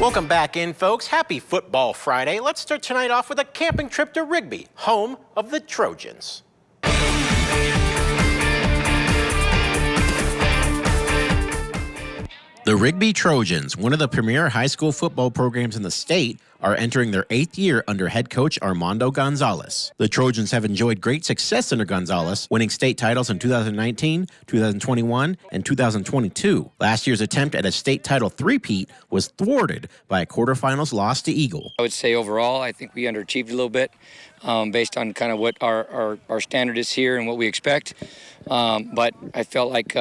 Welcome back in, folks. Happy Football Friday. Let's start tonight off with a camping trip to Rigby, home of the Trojans. The Rigby Trojans, one of the premier high school football programs in the state, are entering their 8th year under head coach Armando Gonzalez. The Trojans have enjoyed great success under Gonzalez, winning state titles in 2019, 2021, and 2022. Last year's attempt at a state title three-peat was thwarted by a quarterfinals loss to Eagle. I would say overall, I think we underachieved a little bit based on kind of what our standard is here and what we expect. But I felt like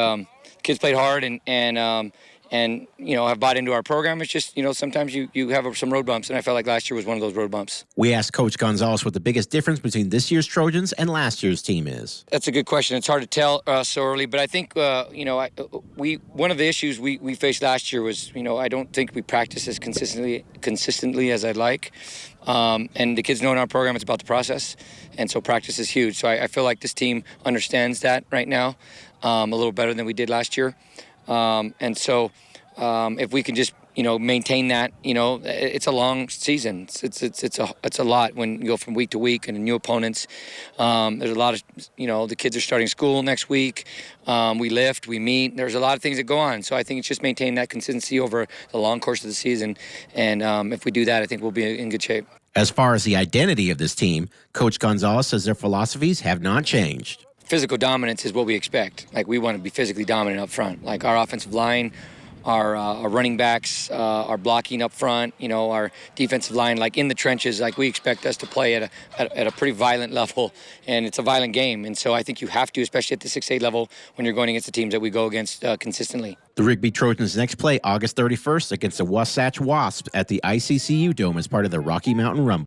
kids played hard and you know, have bought into our program. It's just, you know, sometimes you have some road bumps, and I felt like last year was one of those road bumps. We asked Coach Gonzalez what the biggest difference between this year's Trojans and last year's team is. That's a good question. It's hard to tell so early, but I think, you know, one of the issues we faced last year was, you know, I don't think we practiced as consistently as I'd like. And the kids know in our program it's about the process, and so practice is huge. So I feel like this team understands that right now a little better than we did last year. And so if we can just, you know, maintain that, you know, it's a long season. It's a lot when you go from week to week and new opponents. There's a lot of, you know, the kids are starting school next week. We lift, we meet. There's a lot of things that go on. So I think it's just maintain that consistency over the long course of the season. And if we do that, I think we'll be in good shape. As far as the identity of this team, Coach Gonzalez says their philosophies have not changed. Physical dominance is what we expect. Like, we want to be physically dominant up front. Like, our offensive line, our running backs, our blocking up front, you know, our defensive line, like in the trenches, like we expect us to play at a pretty violent level, and it's a violent game. And so I think you have to, especially at the 6A level, when you're going against the teams that we go against consistently. The Rigby Trojans next play August 31st against the Wasatch Wasps at the ICCU Dome as part of the Rocky Mountain Rumble.